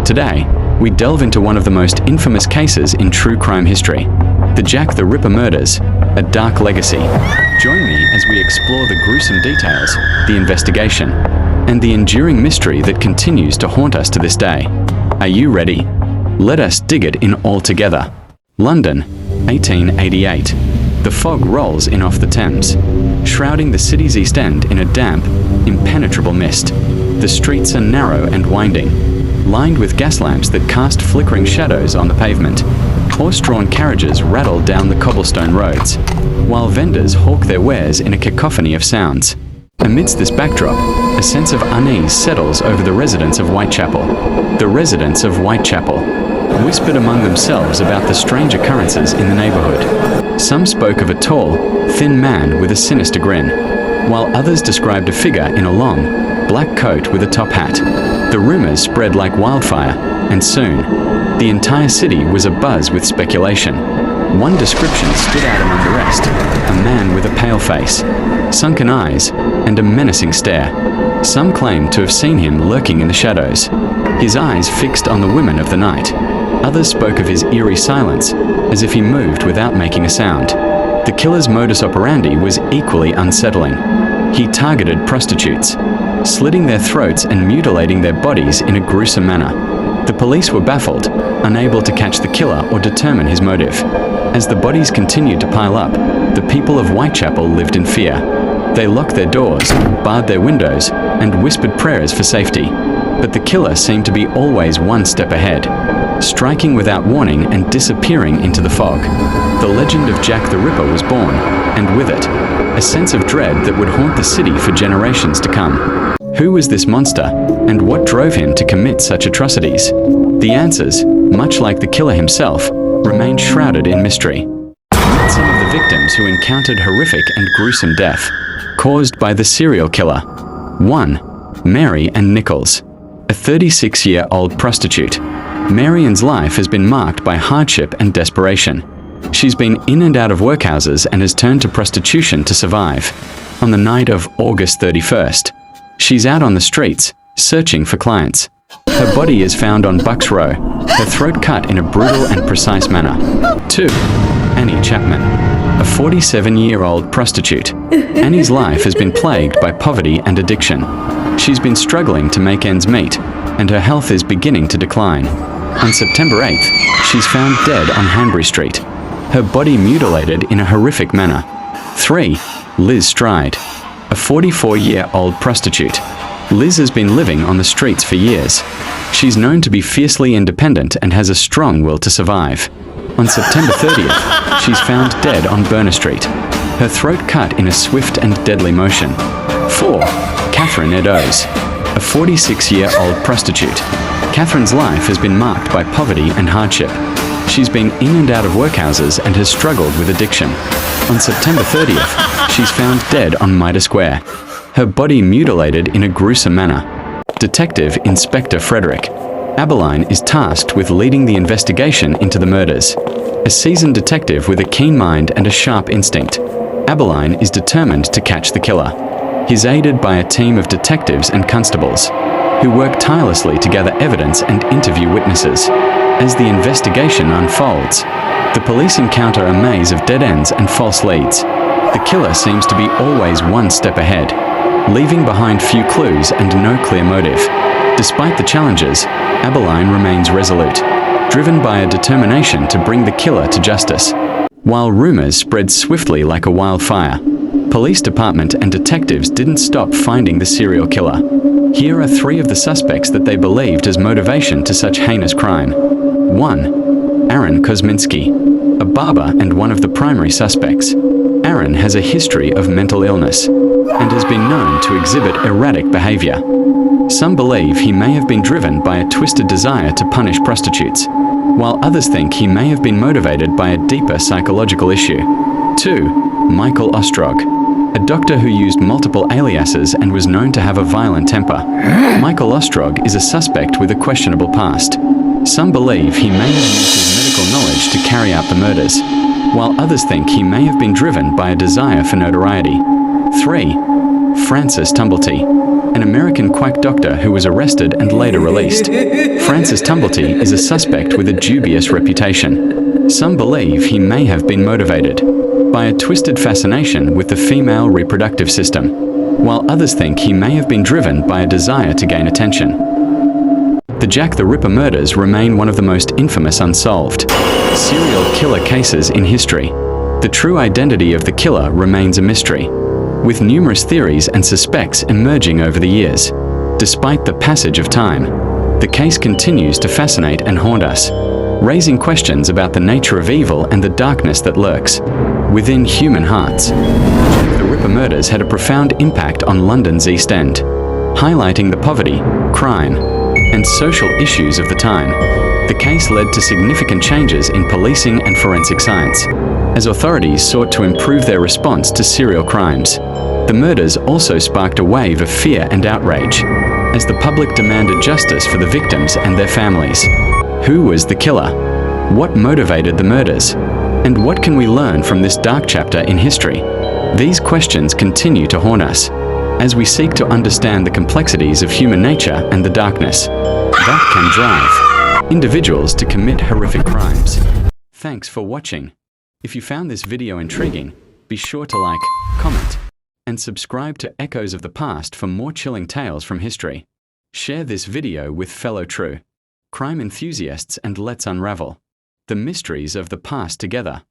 Today, we delve into one of the most infamous cases in true crime history, the Jack the Ripper murders, a dark legacy. Join me as we explore the gruesome details, the investigation, and the enduring mystery that continues to haunt us to this day. Are you ready? Let us dig it in all together. London, 1888. The fog rolls in off the Thames, shrouding the city's East End in a damp, impenetrable mist. The streets are narrow and winding, lined with gas lamps that cast flickering shadows on the pavement. Horse-drawn carriages rattle down the cobblestone roads, while vendors hawk their wares in a cacophony of sounds. Amidst this backdrop, a sense of unease settles over the residents of Whitechapel. The residents of Whitechapel whispered among themselves about the strange occurrences in the neighborhood. Some spoke of a tall, thin man with a sinister grin, while others described a figure in a long, black coat with a top hat. The rumors spread like wildfire, and soon, the entire city was abuzz with speculation. One description stood out among the rest: a man with a pale face, sunken eyes, and a menacing stare. Some claimed to have seen him lurking in the shadows, his eyes fixed on the women of the night. Others spoke of his eerie silence, as if he moved without making a sound. The killer's modus operandi was equally unsettling. He targeted prostitutes, slitting their throats and mutilating their bodies in a gruesome manner. The police were baffled, unable to catch the killer or determine his motive. As the bodies continued to pile up, the people of Whitechapel lived in fear. They locked their doors, barred their windows, and whispered prayers for safety. But the killer seemed to be always one step ahead, striking without warning and disappearing into the fog. The legend of Jack the Ripper was born, and with it, a sense of dread that would haunt the city for generations to come. Who was this monster, and what drove him to commit such atrocities? The answers, much like the killer himself, remain shrouded in mystery. Meet some of the victims who encountered horrific and gruesome death, caused by the serial killer. 1. Mary Ann Nichols, a 36-year-old prostitute. Marian's life has been marked by hardship and desperation. She's been in and out of workhouses and has turned to prostitution to survive. On the night of August 31st, she's out on the streets, searching for clients. Her body is found on Bucks Row, her throat cut in a brutal and precise manner. 2. Annie Chapman, a 47-year-old prostitute. Annie's life has been plagued by poverty and addiction. She's been struggling to make ends meet, and her health is beginning to decline. On September 8th, she's found dead on Hanbury Street, her body mutilated in a horrific manner. 3. Liz Stride, a 44-year-old prostitute. Liz has been living on the streets for years. She's known to be fiercely independent and has a strong will to survive. On September 30th, she's found dead on Burner Street, her throat cut in a swift and deadly motion. 4. Catherine Eddowes, a 46-year-old prostitute. Catherine's life has been marked by poverty and hardship. She's been in and out of workhouses and has struggled with addiction. On September 30th, she's found dead on Mitre Square, her body mutilated in a gruesome manner. Detective Inspector Frederick Aberline is tasked with leading the investigation into the murders. A seasoned detective with a keen mind and a sharp instinct, Aberline is determined to catch the killer. He's aided by a team of detectives and constables, who work tirelessly to gather evidence and interview witnesses. As the investigation unfolds, the police encounter a maze of dead ends and false leads. The killer seems to be always one step ahead, leaving behind few clues and no clear motive. Despite the challenges, Aberline remains resolute, driven by a determination to bring the killer to justice. While rumors spread swiftly like a wildfire, police department and detectives didn't stop finding the serial killer. Here are 3 of the suspects that they believed as motivation to such heinous crime. 1. Aaron Kosminski, a barber and one of the primary suspects. Aaron has a history of mental illness and has been known to exhibit erratic behavior. Some believe he may have been driven by a twisted desire to punish prostitutes, while others think he may have been motivated by a deeper psychological issue. 2. Michael Ostrog, a doctor who used multiple aliases and was known to have a violent temper. Michael Ostrog is a suspect with a questionable past. Some believe he may have used his medical knowledge to carry out the murders, while others think he may have been driven by a desire for notoriety. 3. Francis Tumblety, an American quack doctor who was arrested and later released. Francis Tumblety is a suspect with a dubious reputation. Some believe he may have been motivated by a twisted fascination with the female reproductive system, while others think he may have been driven by a desire to gain attention. The Jack the Ripper murders remain one of the most infamous unsolved serial killer cases in history. The true identity of the killer remains a mystery, with numerous theories and suspects emerging over the years. Despite the passage of time, the case continues to fascinate and haunt us, raising questions about the nature of evil and the darkness that lurks within human hearts. The Ripper murders had a profound impact on London's East End, highlighting the poverty, crime, and social issues of the time. The case led to significant changes in policing and forensic science, as authorities sought to improve their response to serial crimes. The murders also sparked a wave of fear and outrage, as the public demanded justice for the victims and their families. Who was the killer? What motivated the murders? And what can we learn from this dark chapter in history? These questions continue to haunt us, as we seek to understand the complexities of human nature and the darkness that can drive individuals to commit horrific crimes. Thanks for watching. If you found this video intriguing, be sure to like, comment, and subscribe to Echoes of the Past for more chilling tales from history. Share this video with fellow true crime enthusiasts and let's unravel the mysteries of the past together.